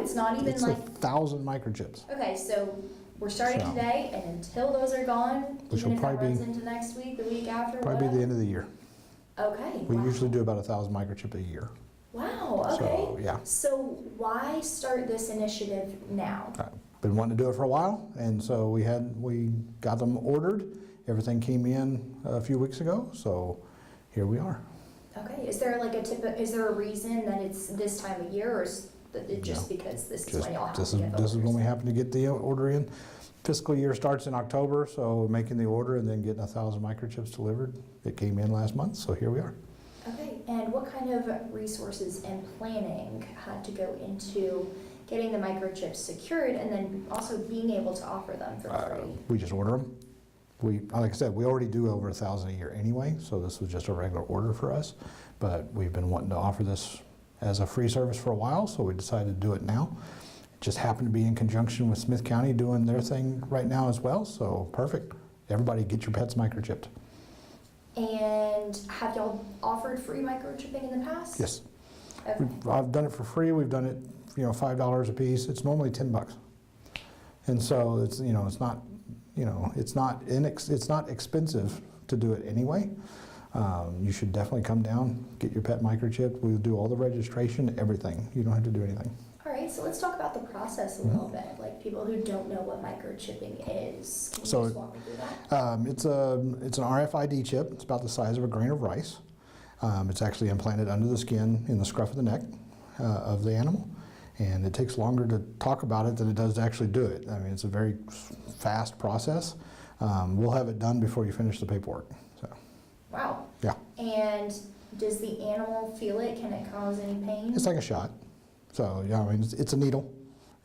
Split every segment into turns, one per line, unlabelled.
it's not even
It's
like,
1,000 microchips.
okay, so we're starting
So-
today, and until those are gone,
Which
even
will
if that
probably
runs
be-
into next week, the week after,
Probably be
whatever?
the end of the year.
Okay,
We
wow.
usually do about 1,000 microchip a year.
Wow, okay.
So, yeah.
So why start this initiative now?
Been wanting to do it for a while, and so we got them ordered. Everything came in a few weeks ago, so here we are.
Okay, is there like is there a reason that it's this time of year, or is it just because this is when y'all have to get the
This is when
orders?
we happen to get the order in. Fiscal year starts in October, so making the order and then getting 1,000 microchips delivered. It came in last month, so here we are.
Okay, and what kind of resources and planning had to go into getting the microchips secured and then also being able to offer them for free?
We just order them. Like I said, we already do over 1,000 a year anyway, so this was just a regular order for us. But we've been wanting to offer this as a free service for a while, so we decided to do it now. It just happened to be in conjunction with Smith County doing their thing right now as well, so perfect. Everybody get your pets microchipped.
And have y'all offered free microchipping in the past?
Yes.
Okay.
I've done it for free. We've done it, $5 a piece. It's normally $10. And so it's, it's not, it's not expensive to do it anyway. You should definitely come down, get your pet microchip. We'll do all the registration, everything. You don't have to do anything.
All right, so let's talk about the process a little bit. Like people who don't know what microchipping is, can you
So
just walk me through that?
It's an RFID chip. It's about the size of a grain of rice. It's actually implanted under the skin in the scruff of the neck of the animal. And it takes longer to talk about it than it does to actually do it. I mean, it's a very fast process. We'll have it done before you finish the paperwork. So,
Wow.
yeah,
And does the animal feel it? Can it cause any pain?
it's like a shot. So, yeah, I mean, it's a needle.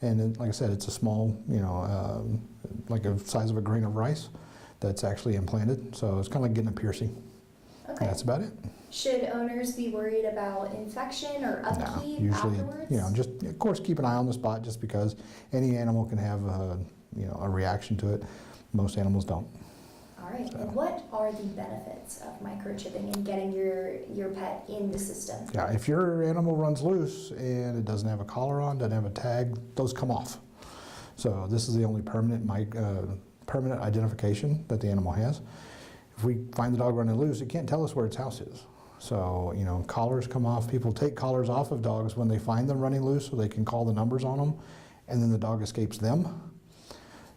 And like I said, it's a small, like a size of a grain of rice that's actually implanted. So it's kind of like getting a piercing.
Okay.
And that's about it.
Should owners be worried about infection or
No,
upkeep
usually,
afterwards?
just of course keep an eye on the spot just because any animal can have a reaction to it. Most animals don't.
All right. And what are the benefits of microchipping and getting your pet in the system?
Yeah, if your animal runs loose and it doesn't have a collar on, doesn't have a tag, those come off. So this is the only permanent identification that the animal has. If we find the dog running loose, it can't tell us where its house is. So, collars come off. People take collars off of dogs when they find them running loose so they can call the numbers on them, and then the dog escapes them.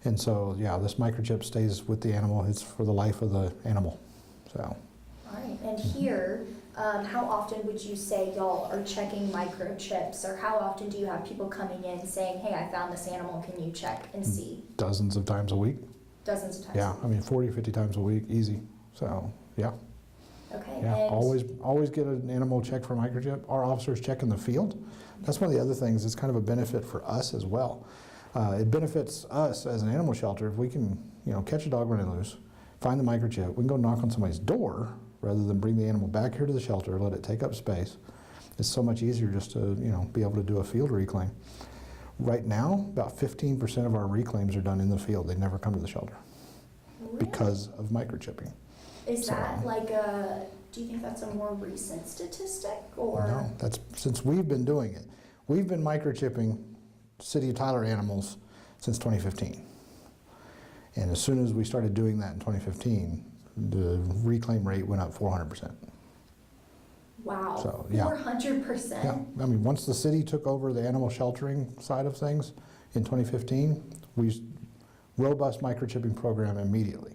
And so, yeah, this microchip stays with the animal. It's for the life of the animal. So.
All right. And here, how often would you say y'all are checking microchips, or how often do you have people coming in saying, hey, I found this animal, can you check and see?
Dozens of times a week.
Dozens of times.
Yeah, I mean 40, 50 times a week, easy. So, yeah.
Okay.
Yeah,
And
always get an animal checked for microchip. Our officers check in the field. That's one of the other things. It's kind of a benefit for us as well. It benefits us as an animal shelter if we can, catch a dog running loose, find the microchip. We can go knock on somebody's door rather than bring the animal back here to the shelter, let it take up space. It's so much easier just to, be able to do a field reclaim. Right now, about 15% of our reclaims are done in the field. They never come to the shelter because of microchipping.
is that do you think that's a more recent statistic, or?
No, that's since we've been doing it. We've been microchipping City of Tyler animals since 2015. And as soon as we started doing that in 2015, the reclaim rate went up 400%.
Wow,
So, yeah.
400%?
Yeah, I mean, once the city took over the animal sheltering side of things in 2015, we robust microchipping program immediately,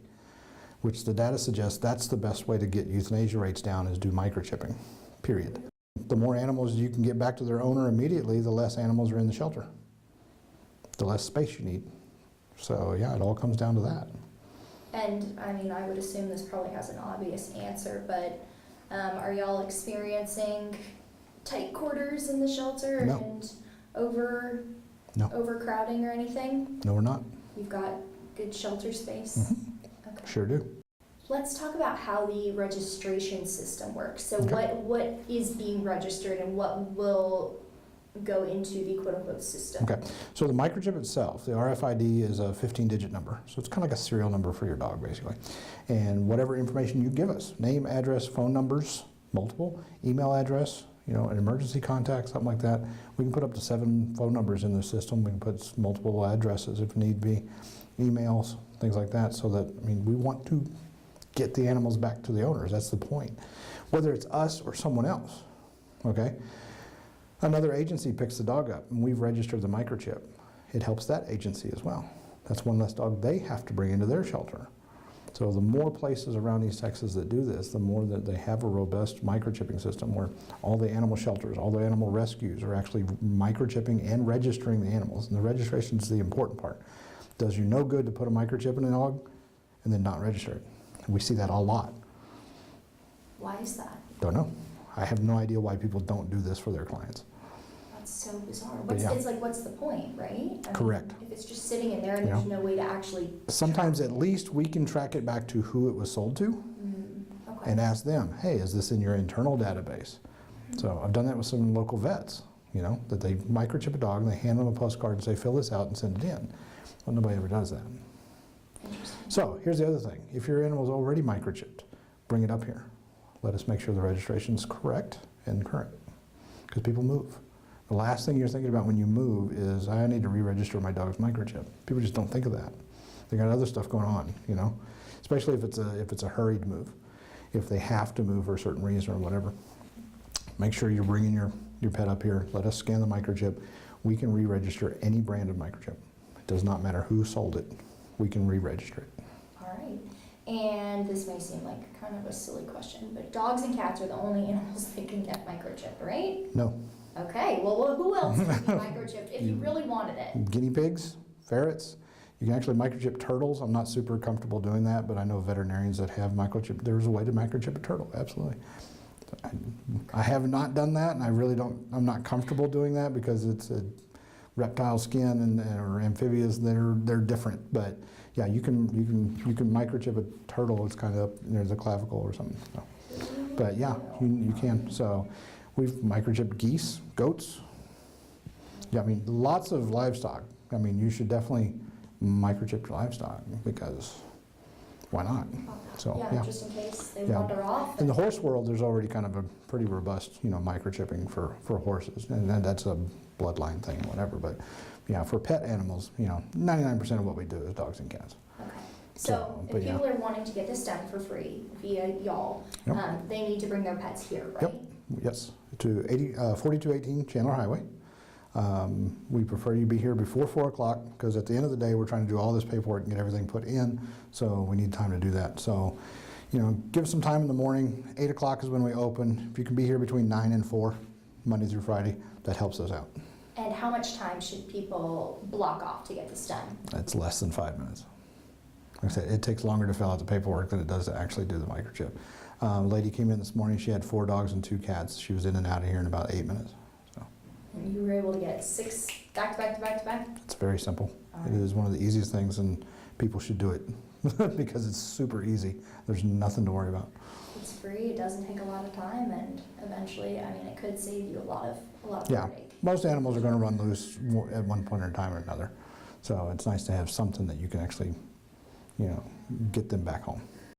which the data suggests that's the best way to get euthanasia rates down is do microchipping, period. The more animals you can get back to their owner immediately, the less animals are in the shelter, the less space you need. So yeah, it all comes down to that.
And I mean, I would assume this probably has an obvious answer, but are y'all experiencing tight quarters in the shelter
No.
and
No.
overcrowding or anything?
No, we're not.
You've got good shelter space?
Mm-hmm.
Okay.
Sure do.
Let's talk about how the registration system works. So
Okay.
what is being registered and what will go into the quote-unquote system?
Okay, so the microchip itself, the RFID is a 15-digit number. So it's kind of like a serial number for your dog, basically. And whatever information you give us, name, address, phone numbers, multiple, email address, an emergency contact, something like that. We can put up to 7 phone numbers in the system. We can put multiple addresses if need be, emails, things like that, so that, we want to get the animals back to the owners. That's the point. Whether it's us or someone else, okay? Another agency picks the dog up, and we've registered the microchip. It helps that agency as well. That's one less dog they have to bring into their shelter. So the more places around East Texas that do this, the more that they have a robust microchipping system where all the animal shelters, all the animal rescues are actually microchipping and registering the animals. And the registration is the important part. Does you no good to put a microchip in a dog and then not register it. We see that a lot.
Why is that?
Don't know. I have no idea why people don't do this for their clients.
That's so bizarre.
Yeah.
It's like, what's the point, right?
Correct.
If it's just sitting in there and there's no way to actually...
Sometimes at least we can track it back to who it was sold to
Okay.
and ask them, hey, is this in your internal database? So I've done that with some local vets, that they microchip a dog and they hand them a postcard and say, fill this out and send it in. Well, nobody ever does that.
Interesting.
So here's the other thing. If your animal's already microchipped, bring it up here. Let us make sure the registration is correct and current, because people move. The last thing you're thinking about when you move is, I need to re-register my dog's microchip. People just don't think of that. They got other stuff going on, especially if it's a hurried move. If they have to move for a certain reason or whatever, make sure you're bringing your pet up here. Let us scan the microchip. We can re-register any brand of microchip. It does not matter who sold it. We can re-register it.
All right. And this may seem like kind of a silly question, but dogs and cats are the only animals that can get microchipped, right?
No.
Okay, well, who else can be microchipped if you really wanted it?
Guinea pigs, ferrets. You can actually microchip turtles. I'm not super comfortable doing that, but I know veterinarians that have microchip. There's a way to microchip a turtle, absolutely. I have not done that, and I'm not comfortable doing that because it's a reptile skin or amphibious. They're different, but yeah, you can microchip a turtle. It's kind of up near the clavicle or something. So. But yeah, you can. So we've microchipped geese, goats. Yeah, lots of livestock. You should definitely microchip your livestock because why not? So
yeah, just in case they wander off.
In the horse world, there's already kind of a pretty robust, microchipping for horses, and that's a bloodline thing, whatever. But yeah, for pet animals, 99% of what we do is dogs and cats.
Okay. So if people are wanting to get this done for free via y'all, they need to bring their pets here, right?
Yep. Yes, to 4218 Chandler Highway. We prefer you be here before 4 o'clock because at the end of the day, we're trying to do all this paperwork and get everything put in, so we need time to do that. So, give us some time in the morning. 8 o'clock is when we open. If you can be here between 9 and 4, Monday through Friday, that helps us out.
And how much time should people block off to get this done?
It's less than 5 minutes. Like I said, it takes longer to fill out the paperwork than it does to actually do the microchip. A lady came in this morning, she had 4 dogs and 2 cats. She was in and out of here in about 8 minutes.
And you were able to get 6 back to back to back to back?
It's very simple. It is one of the easiest things, and people should do it because it's super easy. There's nothing to worry about.
It's free, it doesn't take a lot of time, and eventually, it could save you a lot of heartache.
Most animals are going to run loose at one point in time or another. So it's nice to have something that you can actually, get them back home.